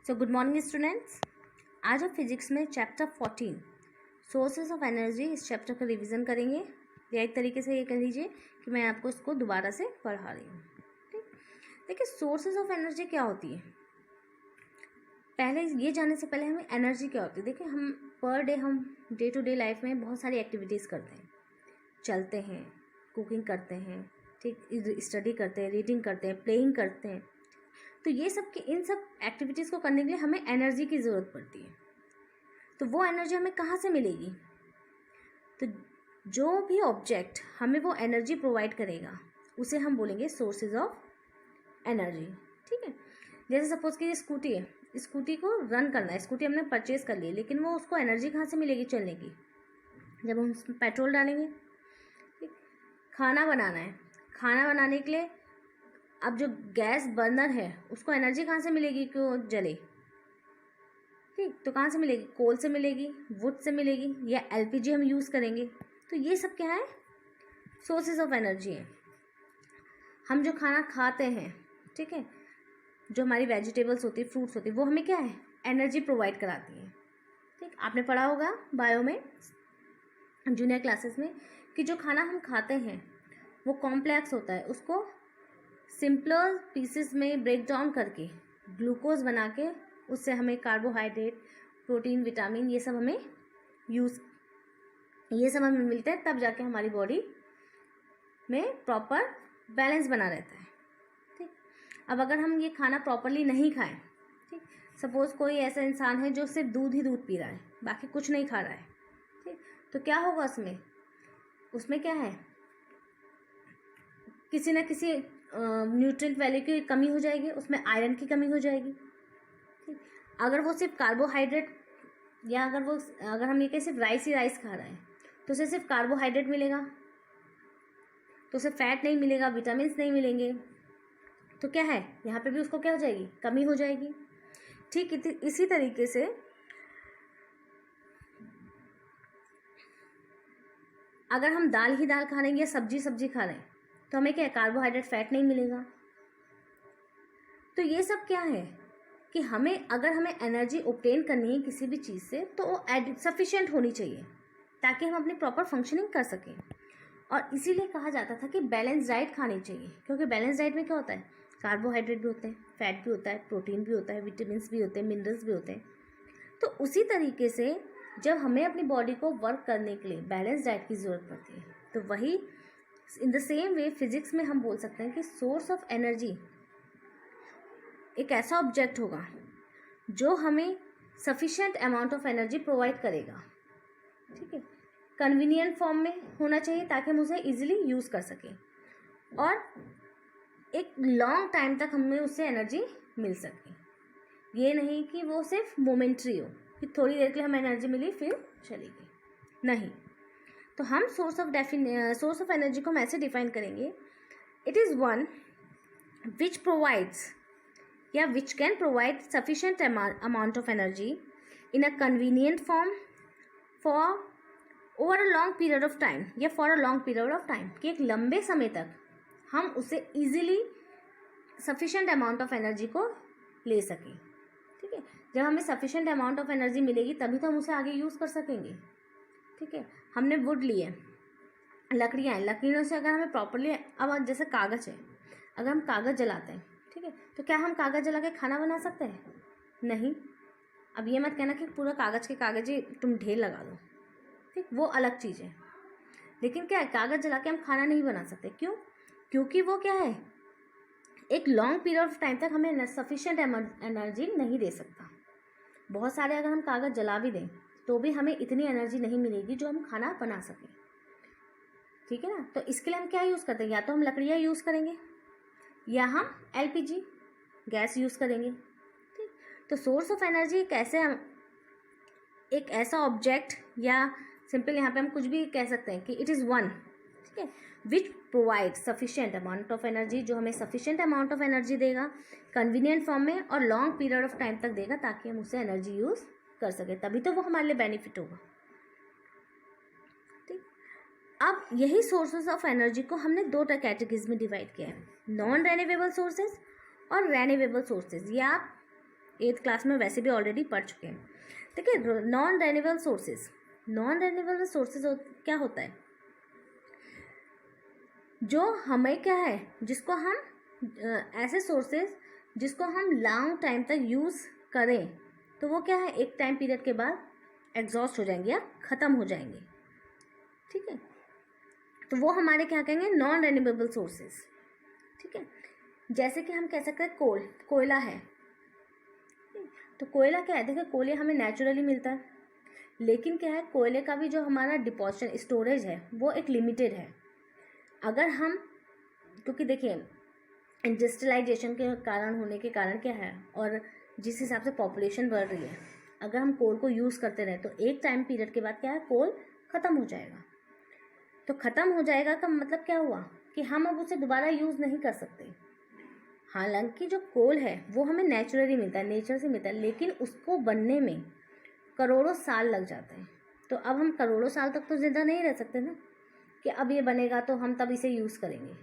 So good morning students. आज हम physics में चैप्टर 14 सोर्सेज ऑफ एनर्जी इस चैप्टर का रिवीजन करेंगे, या एक तरीके से ये कह लीजिए कि मैं आपको इसको दोबारा से पढ़ा रही हूँ। ठीक, देखिए सोर्सेज ऑफ एनर्जी क्या होती है, पहले ये जानने से पहले हमें एनर्जी क्या होती है। देखिए हम पर डे हम डे टू डे लाइफ में बहुत सारी एक्टिविटीज़ करते हैं, चलते हैं, कुकिंग करते हैं, ठीक, स्टडी करते हैं, रीडिंग करते हैं, प्लेइंग करते हैं। तो ये सब की इन सब एक्टिविटीज़ को करने के लिए हमें एनर्जी की ज़रूरत पड़ती है। तो वो एनर्जी हमें कहाँ से मिलेगी? तो जो भी ऑब्जेक्ट हमें वो एनर्जी प्रोवाइड करेगा उसे हम बोलेंगे सोर्सेज ऑफ एनर्जी। ठीक है, जैसे सपोज कि ये स्कूटी है, स्कूटी को रन करना है, स्कूटी हमने परचेज कर ली, लेकिन वो उसको एनर्जी कहाँ से मिलेगी चलने की? जब हम उसमें पेट्रोल डालेंगे। ठीक, खाना बनाना है, खाना बनाने के लिए अब जो गैस बर्नर है उसको एनर्जी कहाँ से मिलेगी कि वो जले? ठीक, तो कहाँ से मिलेगी? कोल से मिलेगी, वुड से मिलेगी, या एलपीजी हम यूज़ करेंगे। तो ये सब क्या है? सोर्सेज ऑफ एनर्जी है। हम जो खाना खाते हैं, ठीक है, जो हमारी वेजिटेबल्स होती है, फ्रूट्स होती है, वो हमें क्या है? एनर्जी प्रोवाइड कराती है। ठीक, आपने पढ़ा होगा बायो में, जूनियर क्लासेस में, कि जो खाना हम खाते हैं वो कॉम्प्लेक्स होता है, उसको सिंपलर पीसेस में ब्रेक डाउन करके ग्लूकोज बना के उससे हमें कार्बोहाइड्रेट, प्रोटीन, विटामिन ये सब हमें मिलता है, तब जाके हमारी बॉडी में प्रॉपर बैलेंस बना रहता है। ठीक, अब अगर हम ये खाना प्रॉपरली नहीं खाएं, ठीक, सपोज कोई ऐसा इंसान है जो सिर्फ दूध ही दूध पी रहा है, बाकी कुछ नहीं खा रहा है, ठीक, तो क्या होगा उसमें क्या है? किसी न किसी न्यूट्रिएंट वैल्यू की कमी हो जाएगी, उसमें आयरन की कमी हो जाएगी। ठीक, अगर वो सिर्फ कार्बोहाइड्रेट, या अगर हम ये कहें सिर्फ राइस ही राइस खा रहे हैं, तो उसे सिर्फ कार्बोहाइड्रेट मिलेगा, तो उसे फैट नहीं मिलेगा, विटामिन नहीं मिलेंगे। तो क्या है, यहाँ पे भी उसको क्या हो जाएगी? कमी हो जाएगी। ठीक, इसी तरीके से अगर हम दाल ही दाल खा रहे हैं या सब्जी खा रहे हैं, तो हमें क्या है? कार्बोहाइड्रेट, फैट नहीं मिलेगा। तो ये सब क्या है कि अगर हमें एनर्जी ऑब्टेन करनी है किसी भी चीज़ से, तो वो सफिशिएंट होनी चाहिए ताकि हम अपनी प्रॉपर फंक्शनिंग कर सकें। और इसीलिए कहा जाता था कि बैलेंस डाइट खानी चाहिए, क्योंकि बैलेंस डाइट में क्या होता है? कार्बोहाइड्रेट भी होते हैं, फैट भी होता है, प्रोटीन भी होता है, विटामिन भी होते हैं, मिनरल्स भी होते हैं। तो उसी तरीके से जब हमें अपनी बॉडी को वर्क करने के लिए बैलेंस डाइट की ज़रूरत पड़ती है, तो वही in the same way physics में हम बोल सकते हैं कि सोर्स ऑफ एनर्जी एक ऐसा ऑब्जेक्ट होगा जो हमें sufficient amount of energy provide करेगा। ठीक है, कन्वीनियंट फॉर्म में होना चाहिए ताकि हम उसे इजीली यूज़ कर सकें, और एक लॉन्ग टाइम तक हमें उससे एनर्जी मिल सके। ये नहीं कि वो सिर्फ मोमेंट्री हो कि थोड़ी देर के लिए हमें एनर्जी मिली फिर चली गई, नहीं। तो हम सोर्स ऑफ एनर्जी को हम ऐसे डिफाइन करेंगे, it is one which provides या which can provide sufficient amount of energy in a convenient form for over a long period of time, या for a long period of time, कि एक लंबे समय तक हम उसे easily sufficient amount of energy को ले सकें। ठीक है, जब हमें sufficient amount of energy मिलेगी तभी तो हम उसे आगे यूज़ कर सकेंगे। ठीक है, हमने वुड लिए, लकड़ियाँ हैं, लकड़ियों से अगर हमें प्रॉपरली, अब जैसे कागज़ है, अगर हम कागज़ जलाते हैं, ठीक है, तो क्या हम कागज़ जला के खाना बना सकते हैं? नहीं। अब ये मत कहना कि पूरा कागज़ ही तुम ढेर लगा दो, ठीक, वो अलग चीज़ है। लेकिन क्या है, कागज़ जला के हम खाना नहीं बना सकते। क्यों? क्योंकि वो क्या है, एक लॉन्ग पीरियड ऑफ टाइम तक हमें सफिशिएंट एनर्जी नहीं दे सकता। बहुत सारे अगर हम कागज़ जला भी दें तो भी हमें इतनी एनर्जी नहीं मिलेगी जो हम खाना बना सकें। ठीक है ना, तो इसके लिए हम क्या यूज़ करते हैं? या तो हम लकड़ियाँ यूज़ करेंगे, या हम एलपीजी गैस यूज़ करेंगे। ठीक, तो सोर्स ऑफ एनर्जी एक ऐसा ऑब्जेक्ट, या सिंपल यहाँ पे हम कुछ भी कह सकते हैं कि इट इज़ वन, ठीक है, which provide sufficient amount of energy, जो हमें सफिशिएंट अमाउंट ऑफ एनर्जी देगा कन्वीनियंट फॉर्म में और लॉन्ग पीरियड ऑफ टाइम तक देगा, ताकि हम उससे एनर्जी यूज़ कर सकें, तभी तो वो हमारे लिए बेनिफिट होगा। ठीक, अब यही सोर्सेज ऑफ एनर्जी को हमने दो कैटेगरीज में डिवाइड किया है, नॉन रेन्यूएबल सोर्सेज और रेन्यूएबल सोर्सेज। ये आप 8th क्लास में वैसे भी ऑलरेडी पढ़ चुके हैं। देखिए non renewable sources, non renewable sources क्या होता है, जो हमें क्या है, जिसको हम ऐसे सोर्सेज जिसको हम लॉन्ग टाइम तक यूज़ करें तो वो क्या है, एक टाइम पीरियड के बाद एग्जॉस्ट हो जाएंगे या ख़त्म हो जाएंगे। ठीक है, तो वो हमारे क्या कहेंगे, नॉन रेन्यूएबल सोर्सेज। ठीक है, जैसे कि हम कह सकते हैं कोयला है। तो कोयला क्या है, देखिए कोयले हमें नेचुरली मिलता है, लेकिन क्या है, कोयले का भी जो हमारा डिपॉजिशन स्टोरेज है वो एक लिमिटेड है। अगर हम, क्योंकि देखिए इंडस्ट्रियलाइजेशन के कारण होने के कारण क्या है, और जिस हिसाब से पॉपुलेशन बढ़ रही है, अगर हम कोल को यूज़ करते रहे तो एक टाइम पीरियड के बाद क्या है, कोल ख़त्म हो जाएगा। तो ख़त्म हो जाएगा का मतलब क्या हुआ कि हम अब उसे दोबारा यूज़ नहीं कर सकते। हालांकि जो कोल है वो हमें नेचुरली मिलता है, नेचर से मिलता है, लेकिन उसको बनने में करोड़ों साल लग जाते हैं। तो अब हम करोड़ों साल तक तो ज़िंदा नहीं रह सकते ना, कि अब ये बनेगा तो हम तब इसे यूज़ करेंगे।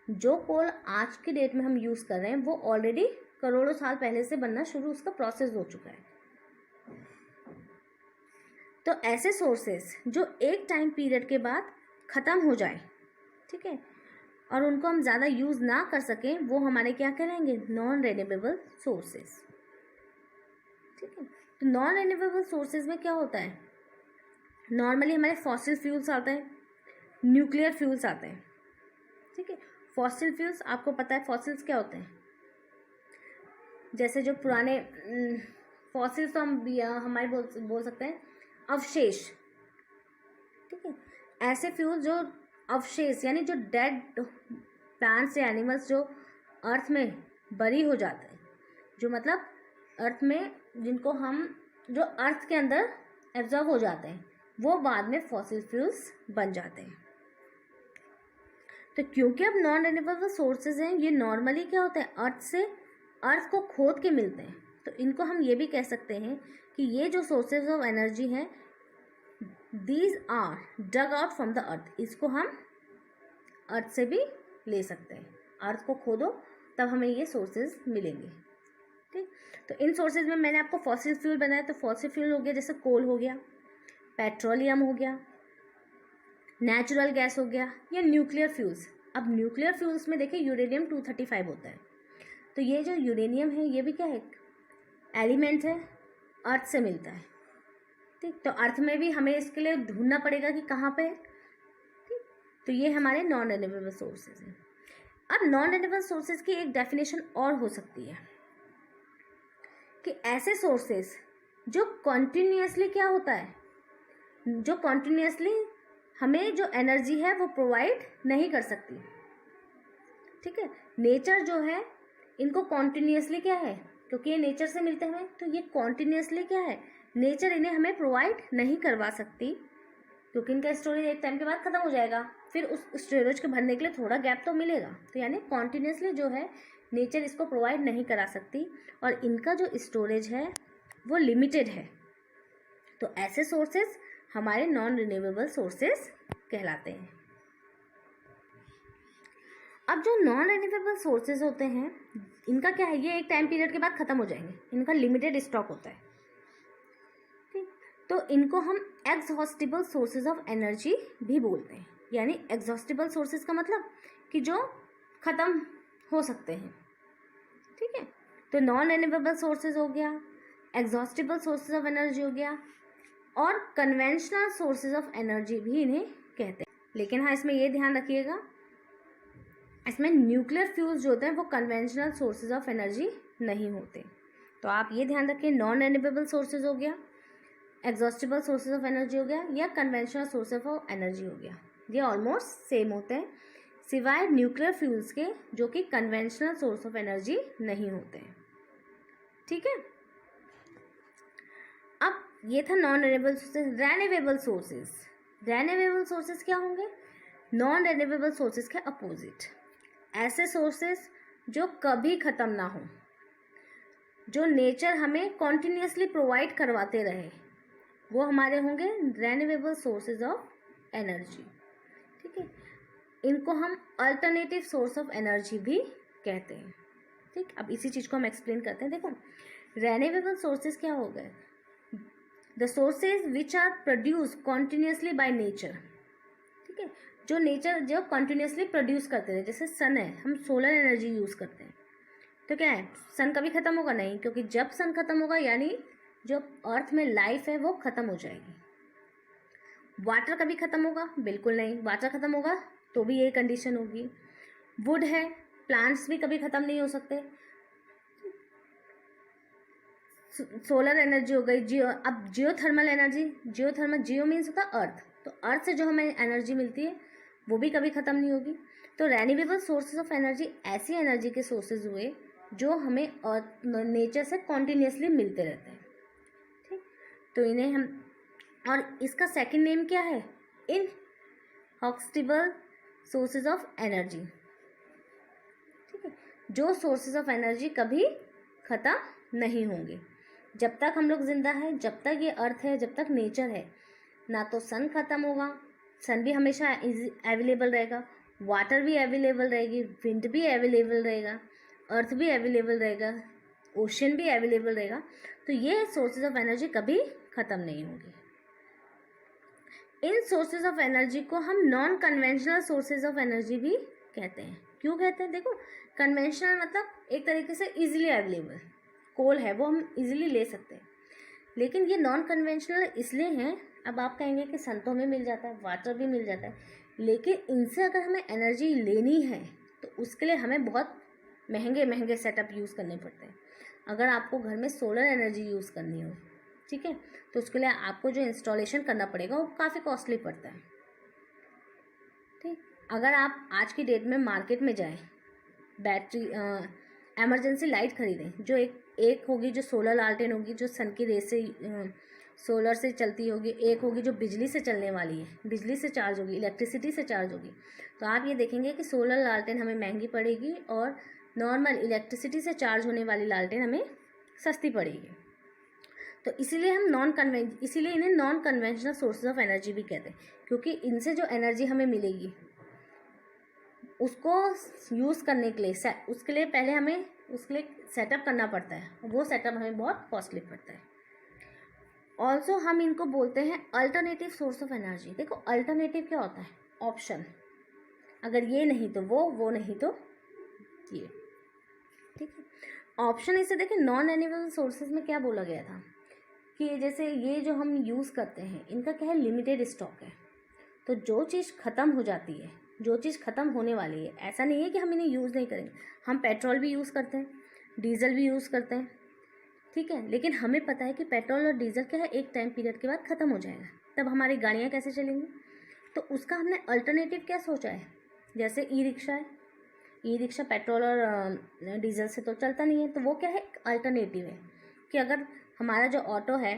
जो कोल आज की डेट में हम यूज़ कर रहे हैं वो ऑलरेडी करोड़ों साल पहले से बनना शुरू, उसका प्रोसेस हो चुका है। तो ऐसे सोर्सेस जो एक टाइम पीरियड के बाद ख़त्म हो जाए, ठीक है, और उनको हम ज़्यादा यूज़ ना कर सकें, वो हमारे क्या कहलाएंगे, नॉन रेन्यूएबल सोर्सेस। ठीक है, तो नॉन रेन्यूएबल सोर्सेज में क्या होता है, नॉर्मली हमारे फॉसिल फ्यूल्स आते हैं, न्यूक्लियर फ्यूल्स आते हैं। ठीक है, फॉसिल फ्यूल्स आपको पता है फॉसिल्स क्या होते हैं, जैसे जो पुराने फॉसिल्स तो हम हमारे बोल सकते हैं अवशेष। ठीक है, ऐसे फ्यूल जो अवशेष यानी जो डेड प्लांट्स या एनिमल्स जो अर्थ में बरी हो जाते हैं, जो मतलब अर्थ में जिनको हम, जो अर्थ के अंदर एब्जॉर्ब हो जाते हैं, वो बाद में फॉसिल फ्यूल्स बन जाते हैं। तो क्योंकि अब नॉन रिन्यूएबल सोर्सेज हैं, ये नॉर्मली क्या होता है, अर्थ को खोद के मिलते हैं। तो इनको हम ये भी कह सकते हैं कि ये जो सोर्सेज ऑफ एनर्जी हैं, these are dug out from the earth. इसको हम अर्थ से भी ले सकते हैं, अर्थ को खोदो तब हमें ये सोर्सेज मिलेंगे। ठीक, तो इन सोर्सेज में मैंने आपको फॉसिल फ्यूल बनाया, तो फॉसिल फ्यूल हो गया जैसे कोल हो गया, पेट्रोलियम हो गया, नेचुरल गैस हो गया, या न्यूक्लियर फ्यूल्स। अब न्यूक्लियर फ्यूल्स में देखिए यूरेनियम 235 होता है। तो ये जो यूरेनियम है ये भी क्या है, एलिमेंट है, अर्थ से मिलता है। ठीक, तो अर्थ में भी हमें इसके लिए ढूंढना पड़ेगा कि कहाँ पे है। ठीक, तो ये हमारे नॉन रिन्यूएबल सोर्सेज हैं। अब नॉन रिन्यूएबल सोर्सेज की एक डेफिनेशन और हो सकती है कि ऐसे सोर्सेज जो कॉन्टिन्यूसली क्या होता है, जो कॉन्टिन्यूसली हमें जो एनर्जी है वो प्रोवाइड नहीं कर सकती। ठीक है, नेचर जो है इनको कॉन्टिन्यूसली क्या है, क्योंकि ये नेचर से मिलते हुए, तो ये कॉन्टिन्यूसली क्या है, नेचर इन्हें हमें प्रोवाइड नहीं करवा सकती, क्योंकि इनका स्टोरेज एक टाइम के बाद ख़त्म हो जाएगा, फिर उस स्टोरेज को भरने के लिए थोड़ा गैप तो मिलेगा। तो यानी कॉन्टिन्यूसली जो है नेचर इसको प्रोवाइड नहीं करा सकती, और इनका जो स्टोरेज है वो लिमिटेड है। तो ऐसे सोर्सेज हमारे नॉन रिन्यूएबल सोर्सेज कहलाते हैं। अब जो नॉन रिन्यूएबल सोर्सेज होते हैं, इनका क्या है, ये एक टाइम पीरियड के बाद ख़त्म हो जाएंगे, इनका लिमिटेड स्टॉक होता है। ठीक, तो इनको हम एग्जॉस्टिबल सोर्सेज ऑफ एनर्जी भी बोलते हैं। यानी एग्जॉस्टिबल सोर्सेज का मतलब कि जो ख़त्म हो सकते हैं। ठीक है, तो नॉन रिन्यूएबल सोर्सेज हो गया, एग्जॉस्टिबल सोर्सेज ऑफ एनर्जी हो गया, और कन्वेंशनल सोर्सेज ऑफ एनर्जी भी इन्हें कहते हैं। लेकिन हाँ, इसमें ये ध्यान रखिएगा, इसमें न्यूक्लियर फ्यूल्स जो होते हैं वो कन्वेंशनल सोर्सेज ऑफ एनर्जी नहीं होते। तो आप ये ध्यान रखिए, नॉन रिन्यूएबल सोर्सेज हो गया, एग्जॉस्टिबल सोर्सेज ऑफ एनर्जी हो गया, या कन्वेंशनल सोर्सेज ऑफ एनर्जी हो गया, ये ऑलमोस्ट सेम होते हैं, सिवाय न्यूक्लियर फ्यूल्स के जो कि कन्वेंशनल सोर्स ऑफ एनर्जी नहीं होते हैं। ठीक है, अब ये था non renewable sources. Renewable sources, renewable sources क्या होंगे, नॉन रिन्यूएबल सोर्सेज के अपोजिट, ऐसे सोर्सेज जो कभी ख़त्म ना हो, जो नेचर हमें कॉन्टिन्यूसली प्रोवाइड करवाते रहे, वो हमारे होंगे रेन्यूएबल सोर्सेज ऑफ एनर्जी। ठीक है, इनको हम अल्टरनेटिव सोर्स ऑफ एनर्जी भी कहते हैं। ठीक, अब इसी चीज़ को हम एक्सप्लेन करते हैं। देखो, रेन्यूएबल सोर्सेज क्या हो गए? The sources which are produce continuously by nature. ठीक है, जो नेचर जो कंटिन्यूसली प्रोड्यूस करते हैं, जैसे सन है, हम सोलर एनर्जी यूज़ करते हैं, तो क्या है, सन कभी ख़त्म होगा नहीं, क्योंकि जब सन ख़त्म होगा यानी जो अर्थ में लाइफ है वो ख़त्म हो जाएगी। वाटर कभी ख़त्म होगा? बिल्कुल नहीं। वाटर ख़त्म होगा तो भी यही कंडीशन होगी। वुड है, प्लांट्स भी कभी ख़त्म नहीं हो सकते। सोलर एनर्जी हो गई, जियो, अब जियोथर्मल एनर्जी, जियोथर्मल, जियो मीन्स होता है अर्थ, तो अर्थ से जो हमें एनर्जी मिलती है वो भी कभी ख़त्म नहीं होगी। तो रेन्यूएबल सोर्सेज ऑफ एनर्जी ऐसी एनर्जी के सोर्सेज हुए जो हमें नेचर से कॉन्टिन्यूसली मिलते रहते हैं। ठीक, तो इन्हें हम, और इसका सेकंड नेम क्या है? इनहॉक्सिबल सोर्सेज ऑफ एनर्जी। ठीक है, जो सोर्सेज ऑफ एनर्जी कभी ख़त्म नहीं होंगे। जब तक हम लोग जिंदा हैं, जब तक ये अर्थ है, जब तक नेचर है, ना तो सन ख़त्म होगा, सन भी हमेशा अवेलेबल रहेगा, वाटर भी अवेलेबल रहेगी, विंड भी अवेलेबल रहेगा, अर्थ भी अवेलेबल रहेगा, ओशन भी अवेलेबल रहेगा। तो ये सोर्सेज ऑफ एनर्जी कभी ख़त्म नहीं होंगे। इन सोर्सेज ऑफ एनर्जी को हम non conventional sources of energy भी कहते हैं। क्यों कहते हैं? देखो, कन्वेंशनल मतलब एक तरीके से इजीली अवेलेबल, कोल है वो हम इजीली ले सकते हैं, लेकिन ये नॉन कन्वेंशनल इसलिए हैं, अब आप कहेंगे कि सन तो हमें मिल जाता है, वाटर भी मिल जाता है, लेकिन इनसे अगर हमें एनर्जी लेनी है तो उसके लिए हमें बहुत महंगे महंगे सेटअप यूज़ करने पड़ते हैं। अगर आपको घर में सोलर एनर्जी यूज़ करनी हो, ठीक है, तो उसके लिए आपको जो इंस्टॉलेशन करना पड़ेगा वो काफ़ी कॉस्टली पड़ता है। ठीक, अगर आप आज की डेट में मार्केट में जाएं, बैटरी एमरजेंसी लाइट खरीदें, जो एक होगी जो सोलर लालटेन होगी, जो सन की रेस से सोलर से चलती होगी, एक होगी जो बिजली से चलने वाली है, बिजली से चार्ज होगी, इलेक्ट्रिसिटी से चार्ज होगी, तो आप ये देखेंगे कि सोलर लालटेन हमें महंगी पड़ेगी और नॉर्मल इलेक्ट्रिसिटी से चार्ज होने वाली लालटेन हमें सस्ती पड़ेगी। तो इसीलिए इसीलिए इन्हें non conventional sources of energy भी कहते हैं, क्योंकि इनसे जो एनर्जी हमें मिलेगी उसको यूज़ करने के लिए उसके लिए पहले हमें उसके लिए सेटअप करना पड़ता है, वो सेटअप हमें बहुत कॉस्टली पड़ता है। ऑल्सो हम इनको बोलते हैं अल्टरनेटिव सोर्स ऑफ एनर्जी। देखो, अल्टरनेटिव क्या होता है? ऑप्शन, अगर ये नहीं तो वो नहीं तो ये। ठीक है, ऑप्शन इसे देखें, नॉन रिन्यूएबल सोर्सेज में क्या बोला गया था कि जैसे ये जो हम यूज़ करते हैं इनका क्या है, लिमिटेड स्टॉक है, तो जो चीज़ ख़त्म हो जाती है, जो चीज़ ख़त्म होने वाली है, ऐसा नहीं है कि हम इन्हें यूज़ नहीं करेंगे। हम पेट्रोल भी यूज़ करते हैं, डीजल भी यूज़ करते हैं, ठीक है, लेकिन हमें पता है कि पेट्रोल और डीजल क्या है, एक टाइम पीरियड के बाद ख़त्म हो जाएगा, तब हमारी गाड़ियाँ कैसे चलेंगी? तो उसका हमने अल्टरनेटिव क्या सोचा है, जैसे ई रिक्शा है, ई रिक्शा पेट्रोल और डीजल से तो चलता नहीं है, तो वो क्या है, अल्टरनेटिव है कि अगर हमारा जो ऑटो है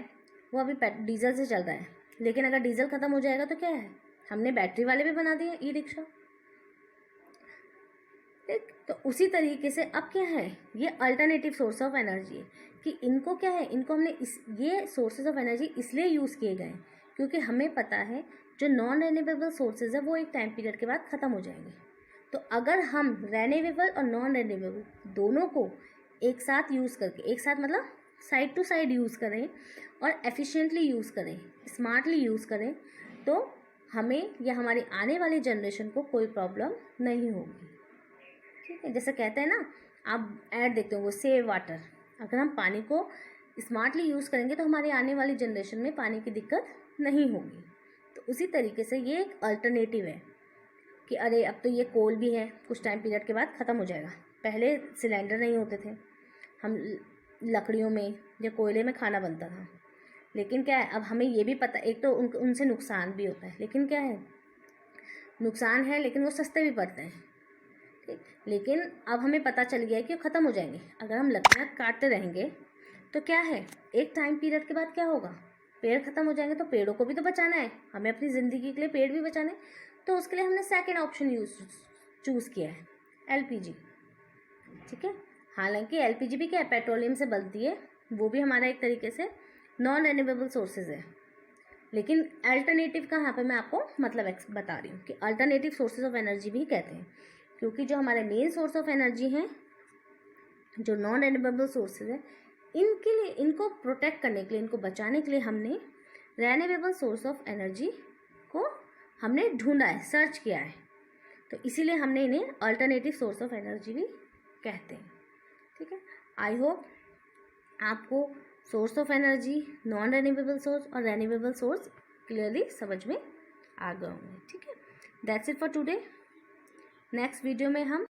वो अभी डीजल से चल रहा है, लेकिन अगर डीजल ख़त्म हो जाएगा तो क्या है, हमने बैटरी वाले भी बना दिए ई रिक्शा। ठीक, तो उसी तरीके से अब क्या है, ये अल्टरनेटिव सोर्स ऑफ एनर्जी है कि इनको क्या है, इनको हमने ये सोर्सेज ऑफ एनर्जी इसलिए यूज़ किए गए क्योंकि हमें पता है जो नॉन रिन्यूएबल सोर्सेज है वो एक टाइम पीरियड के बाद ख़त्म हो जाएंगे। तो अगर हम रिन्यूएबल और नॉन रिन्यूएबल दोनों को एक साथ यूज़ करके, एक साथ मतलब साइड टू साइड यूज़ करें और एफिशिएंटली यूज़ करें, स्मार्टली यूज़ करें, तो हमें या हमारी आने वाली जनरेशन को कोई प्रॉब्लम नहीं होगी। ठीक है, जैसे कहते हैं ना, आप ऐड देखते हो वो सेव वाटर, अगर हम पानी को स्मार्टली यूज़ करेंगे तो हमारी आने वाली जनरेशन में पानी की दिक्कत नहीं होगी। तो उसी तरीके से ये एक अल्टरनेटिव है कि अरे अब तो ये कोल भी है, कुछ टाइम पीरियड के बाद ख़त्म हो जाएगा। पहले सिलेंडर नहीं होते थे, हम लकड़ियों में या कोयले में खाना बनता था, लेकिन क्या है, अब हमें ये भी पता, एक तो उनसे नुकसान भी होता है, लेकिन क्या है, नुकसान है लेकिन वो सस्ते भी पड़ते हैं। ठीक, लेकिन अब हमें पता चल गया है कि वो ख़त्म हो जाएंगे। अगर हम लकड़ियाँ काटते रहेंगे तो क्या है, एक टाइम पीरियड के बाद क्या होगा, पेड़ ख़त्म हो जाएंगे, तो पेड़ों को भी तो बचाना है, हमें अपनी ज़िंदगी के लिए पेड़ भी बचाने, तो उसके लिए हमने सेकेंड ऑप्शन चूज़ किया है, एलपीजी। ठीक है, हालांकि एलपीजी भी क्या है, पेट्रोलियम से बनती है, वो भी हमारा एक तरीके से नॉन रिन्यूएबल सोर्सेज है, लेकिन अल्टरनेटिव का यहाँ पे मैं आपको मतलब बता रही हूँ कि अल्टरनेटिव सोर्सेज ऑफ एनर्जी भी कहते हैं, क्योंकि जो हमारे मेन सोर्स ऑफ एनर्जी हैं जो नॉन रिन्यूएबल सोर्सेज है, इनके लिए, इनको प्रोटेक्ट करने के लिए, इनको बचाने के लिए हमने रिन्यूएबल सोर्स ऑफ एनर्जी को हमने ढूंढा है, सर्च किया है। तो इसीलिए हमने इन्हें अल्टरनेटिव सोर्स ऑफ एनर्जी भी कहते हैं। ठीक है, आई होप आपको source of energy, non renewable source और रिन्यूएबल सोर्स क्लियरली समझ में आ गए होंगे। ठीक है, that's it for today. Next video में हम